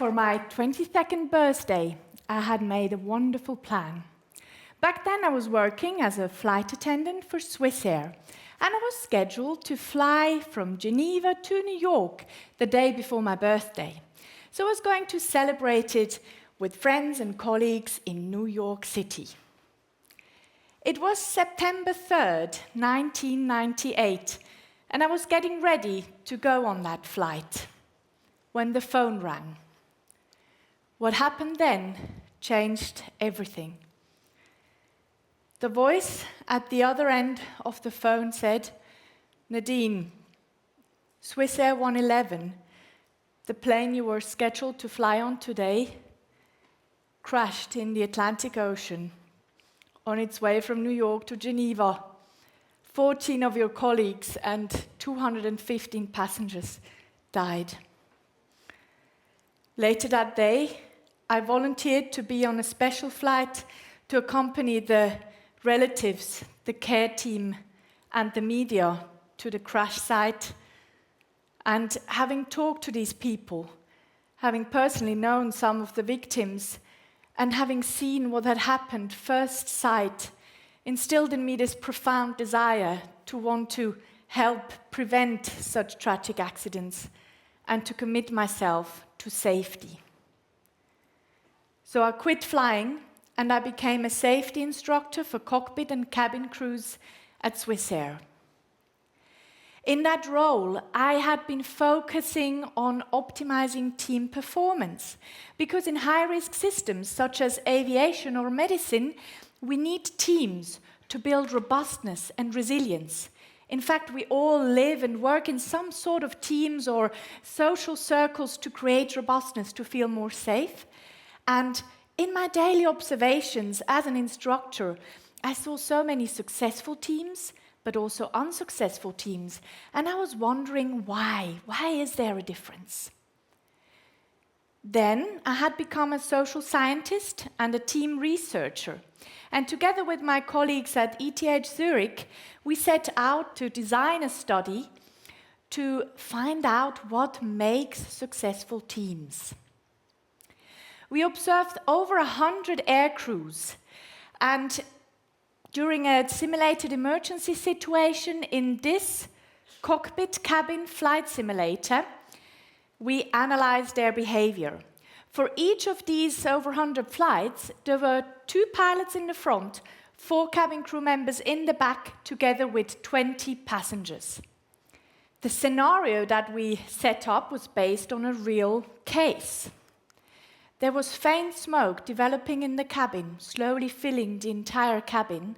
For my 22nd birthday, I had made a wonderful plan. Back then I was working as a flight attendant for Swissair, and I was scheduled to fly from Geneva to New York the day before my birthday. So I was going to celebrate it with friends and colleagues in New York City. It was September 3rd, 1998, and I was getting ready to go on that flight when the phone rang. What happened then changed everything. The voice at the other end of the phone said, "Nadine, Swissair 111, the plane you were scheduled to fly on today, crashed in the Atlantic Ocean on its way from New York to Geneva. 14 of your colleagues and 215 passengers died." Later that day, I volunteered to be on a special flight to accompany the relatives, the care team, and the media to the crash site. And having talked to these people, having personally known some of the victims, and having seen what had happened first sight, instilled in me this profound desire to want to help prevent such tragic accidents and to commit myself to safety. So I quit flying and I became a safety instructor for cockpit and cabin crews at Swissair. In that role, I had been focusing on optimizing team performance, because in high-risk systems such as aviation or medicine, we need teams to build robustness and resilience. In fact, we all live and work in some sort of teams or social circles to create robustness, to feel more safe. And in my daily observations as an instructor, I saw so many successful teams, but also unsuccessful teams. And I was wondering why. Why is there a difference? Then I had become a social scientist and a team researcher. And together with my colleagues at TEDxZurich, we set out to design a study to find out what makes successful teams. We observed over 100 air crews, and during a simulated emergency situation in this cockpit cabin flight simulator, we analyzed their behavior. For each of these over 100 flights, there were 2 pilots in the front, 4 cabin crew members in the back, together with 20 passengers. The scenario that we set up was based on a real case. There was faint smoke developing in the cabin, slowly filling the entire cabin.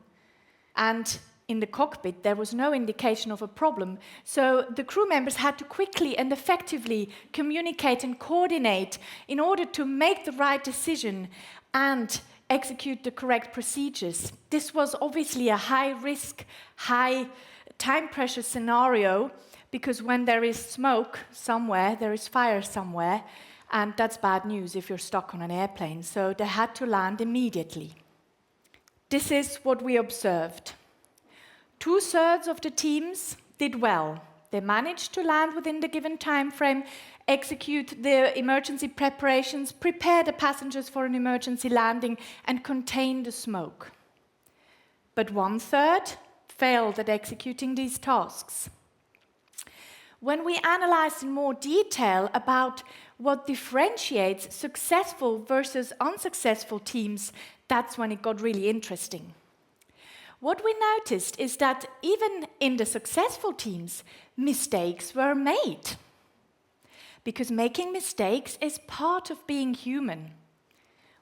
And in the cockpit, there was no indication of a problem. So the crew members had to quickly and effectively communicate and coordinate in order to make the right decision and execute the correct procedures. This was obviously a high-risk, high-time pressure scenario, because when there is smoke somewhere, there is fire somewhere. And that's bad news if you're stuck on an airplane, so they had to land immediately. This is what we observed. 2/3 of the teams did well. They managed to land within the given time frame, execute the emergency preparations, prepare the passengers for an emergency landing, and contain the smoke. But 1/3 failed at executing these tasks. When we analyzed in more detail about what differentiates successful versus unsuccessful teams, that's when it got really interesting. What we noticed is that even in the successful teams, mistakes were made. Because making mistakes is part of being human.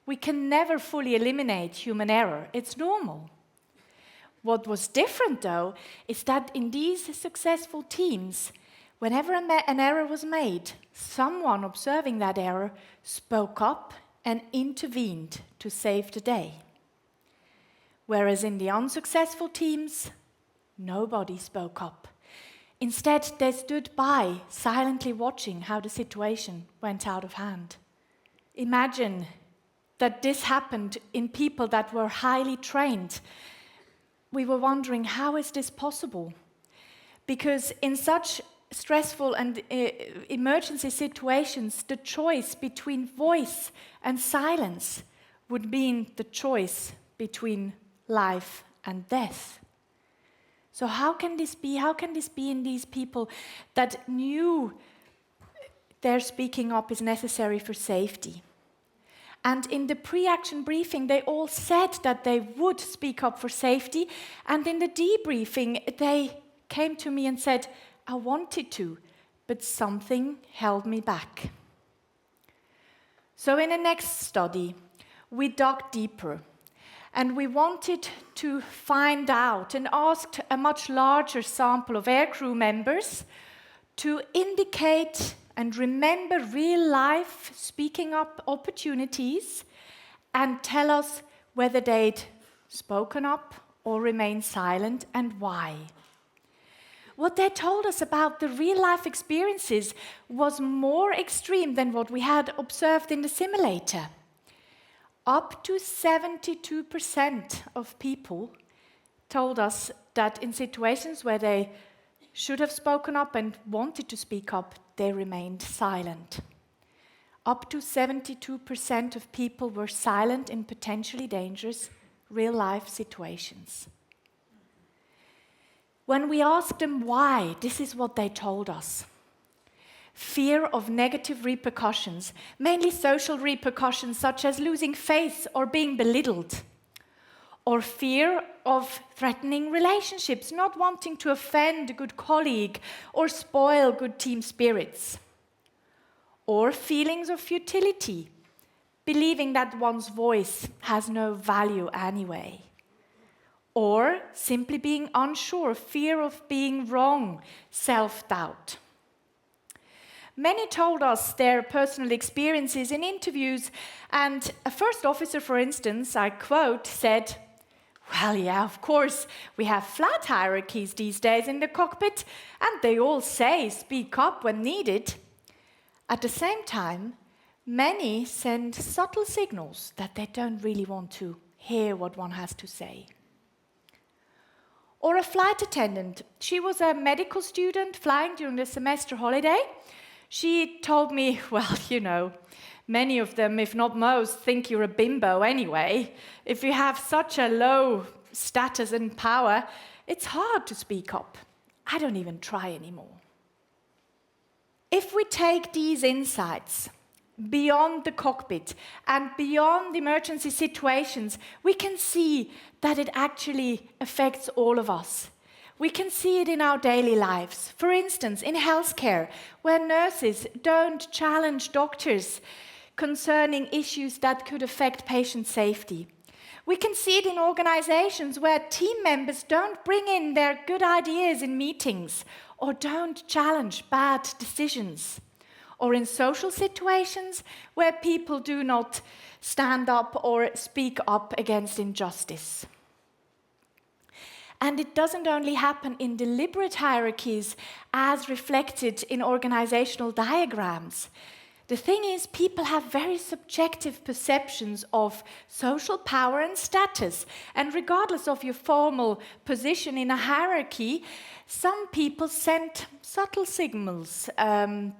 We can never fully eliminate human error. It's normal. What was different, though, is that in these successful teams, whenever an error was made, someone observing that error spoke up and intervened to save the day. Whereas in the unsuccessful teams, nobody spoke up. Instead, they stood by, silently watching how the situation went out of hand. Imagine that this happened in people that were highly trained. We were wondering, how is this possible? Because in such stressful and emergency situations, the choice between voice and silence would mean the choice between life and death. So how can this be? How can this be in these people that knew their speaking up is necessary for safety? And in the pre-action briefing, they all said that they would speak up for safety. And in the debriefing, they came to me and said, I wanted to, but something held me back. So in the next study, we dug deeper. And we wanted to find out and asked a much larger sample of aircrew members to indicate and remember real-life speaking up opportunities and tell us whether they'd spoken up or remained silent and why. What they told us about the real-life experiences was more extreme than what we had observed in the simulator. Up to 72% of people told us that in situations where they should have spoken up and wanted to speak up, they remained silent. Up to 72% of people were silent in potentially dangerous real-life situations. When we asked them why, this is what they told us. Fear of negative repercussions, mainly social repercussions such as losing face or being belittled. Or fear of threatening relationships, not wanting to offend a good colleague or spoil good team spirits. Or feelings of futility, believing that one's voice has no value anyway. Or simply being unsure, fear of being wrong, self-doubt. Many told us their personal experiences in interviews, and a first officer, for instance, I quote, said, well, yeah, of course, we have flat hierarchies these days in the cockpit, and they all say speak up when needed. At the same time, many send subtle signals that they don't really want to hear what one has to say. Or a flight attendant. She was a medical student flying during the semester holiday. She told me, well, you know, many of them, if not most, think you're a bimbo anyway. If you have such a low status and power, it's hard to speak up. I don't even try anymore. If we take these insights beyond the cockpit and beyond emergency situations, we can see that it actually affects all of us. We can see it in our daily lives. For instance, in healthcare, where nurses don't challenge doctors concerning issues that could affect patient safety. We can see it in organizations where team members don't bring in their good ideas in meetings or don't challenge bad decisions. Or in social situations where people do not stand up or speak up against injustice. And it doesn't only happen in deliberate hierarchies as reflected in organizational diagrams. The thing is, people have very subjective perceptions of social power and status. And regardless of your formal position in a hierarchy, some people send subtle signals,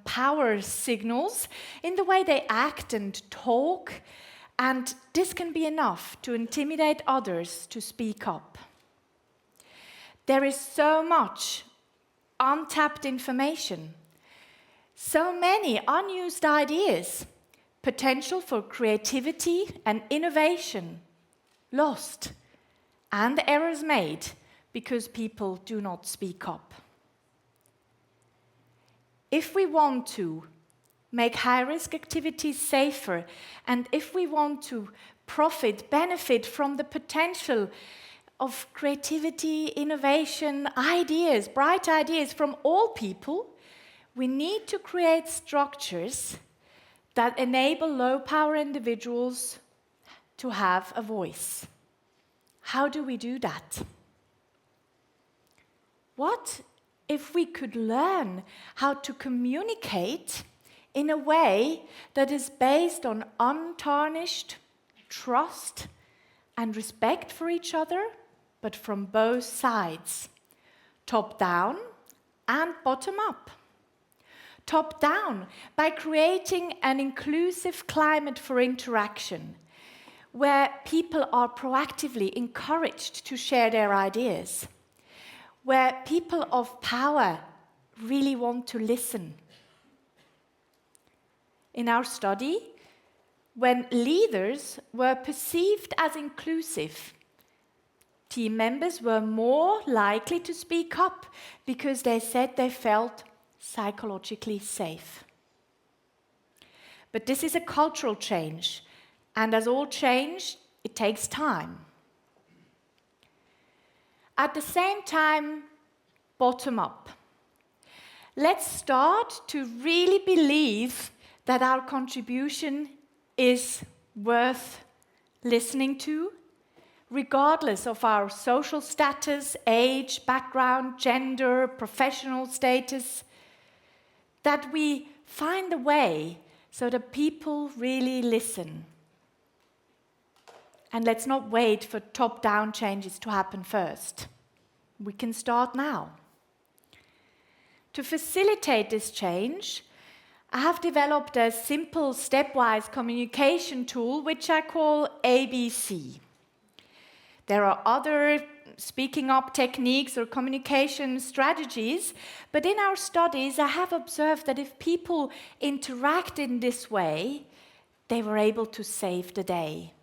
power signals, in the way they act and talk. And this can be enough to intimidate others to speak up. There is so much untapped information, so many unused ideas, potential for creativity and innovation lost, and errors made because people do not speak up. If we want to make high-risk activities safer, and if we want to benefit from the potential of creativity, innovation, ideas, bright ideas from all people, we need to create structures that enable low-power individuals to have a voice. How do we do that? What if we could learn how to communicate in a way that is based on untarnished trust and respect for each other, but from both sides, top down and bottom up? Top down, by creating an inclusive climate for interaction, where people are proactively encouraged to share their ideas, where people of power really want to listen. In our study, when leaders were perceived as inclusive, team members were more likely to speak up because they said they felt psychologically safe. But this is a cultural change, and as all change, it takes time. At the same time, bottom up. Let's start to really believe that our contribution is worth listening to, regardless of our social status, age, background, gender, professional status, that we find a way so that people really listen. And let's not wait for top-down changes to happen first. We can start now. To facilitate this change, I have developed a simple stepwise communication tool which I call ABC. There are other speaking up techniques or communication strategies, but in our studies I have observed that if people interact in this way, they were able to save the day.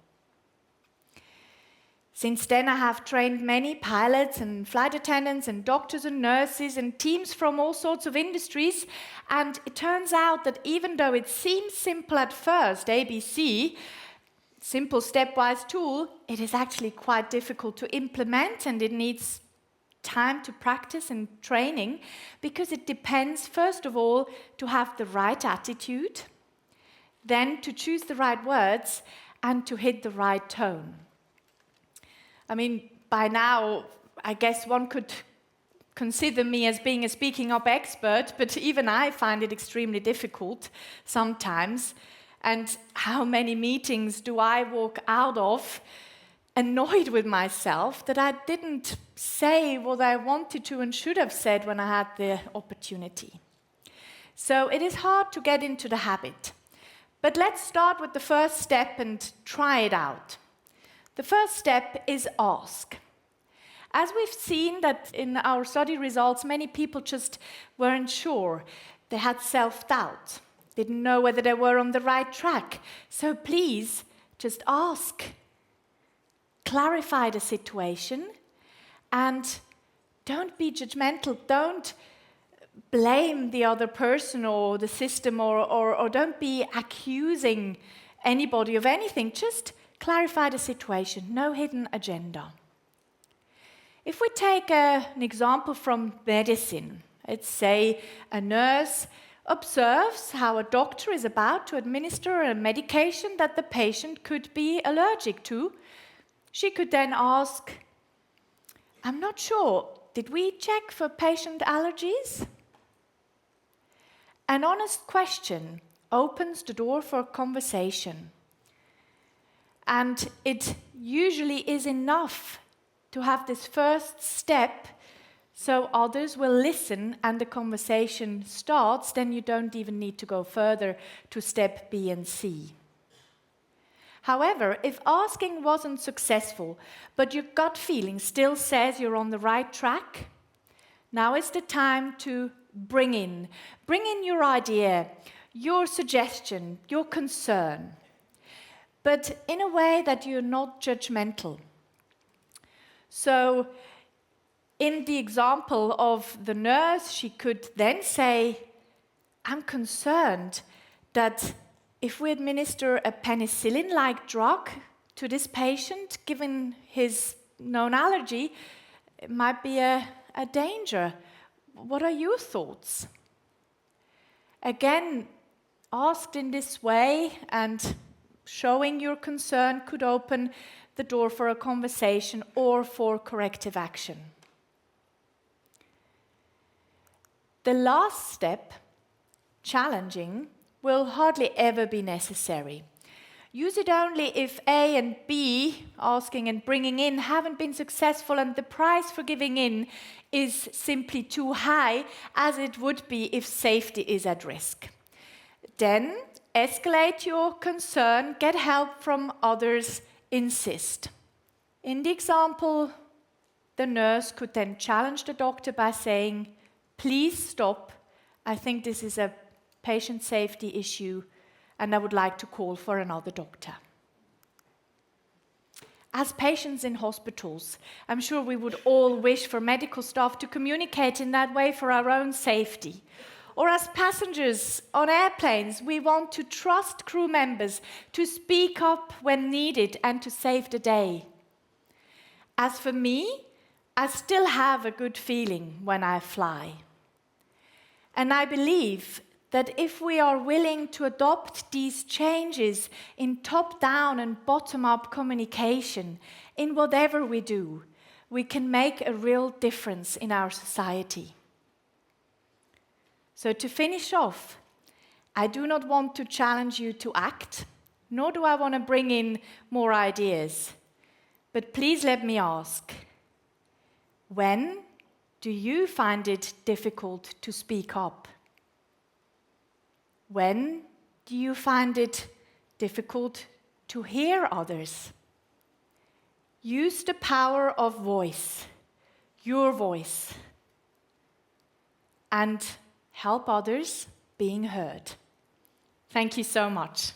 Since then, I have trained many pilots and flight attendants and doctors and nurses and teams from all sorts of industries, and it turns out that even though it seems simple at first, ABC, simple stepwise tool, it is actually quite difficult to implement, and it needs time to practice and training, because it depends, first of all, to have the right attitude, then to choose the right words, and to hit the right tone. I mean, by now, I guess one could consider me as being a speaking up expert, but even I find it extremely difficult sometimes. And how many meetings do I walk out of annoyed with myself that I didn't say what I wanted to and should have said when I had the opportunity. So it is hard to get into the habit. But let's start with the first step and try it out. The first step is ask. As we've seen that in our study results, many people just weren't sure. They had self-doubt, didn't know whether they were on the right track. So please, just ask. Clarify the situation, and don't be judgmental. Don't blame the other person or the system, or don't be accusing anybody of anything. Just clarify the situation, no hidden agenda. If we take an example from medicine, let's say a nurse observes how a doctor is about to administer a medication that the patient could be allergic to. She could then ask, "I'm not sure, did we check for patient allergies?" An honest question opens the door for conversation. And it usually is enough to have this first step so others will listen and the conversation starts. Then you don't even need to go further to step B and C. However, if asking wasn't successful, but your gut feeling still says you're on the right track, now is the time to bring in your idea, your suggestion, your concern, but in a way that you're not judgmental. So, in the example of the nurse, she could then say, "I'm concerned that if we administer a penicillin-like drug to this patient, given his known allergy, it might be a danger. What are your thoughts?" Again, asked in this way and showing your concern could open the door for a conversation or for corrective action. The last step, challenging, will hardly ever be necessary. Use it only if A and B, asking and bringing in, haven't been successful and the price for giving in is simply too high, as it would be if safety is at risk. Then escalate your concern, get help from others, insist. In the example, the nurse could then challenge the doctor by saying, "Please stop. I think this is a patient safety issue, and I would like to call for another doctor." As patients in hospitals, I'm sure we would all wish for medical staff to communicate in that way for our own safety. Or as passengers on airplanes, we want to trust crew members to speak up when needed and to save the day. As for me, I still have a good feeling when I fly. And I believe that if we are willing to adopt these changes in top-down and bottom-up communication in whatever we do, we can make a real difference in our society. So to finish off, I do not want to challenge you to act, nor do I want to bring in more ideas. But please let me ask, when do you find it difficult to speak up? When do you find it difficult to hear others? Use the power of voice, your voice, and help others being heard. Thank you so much.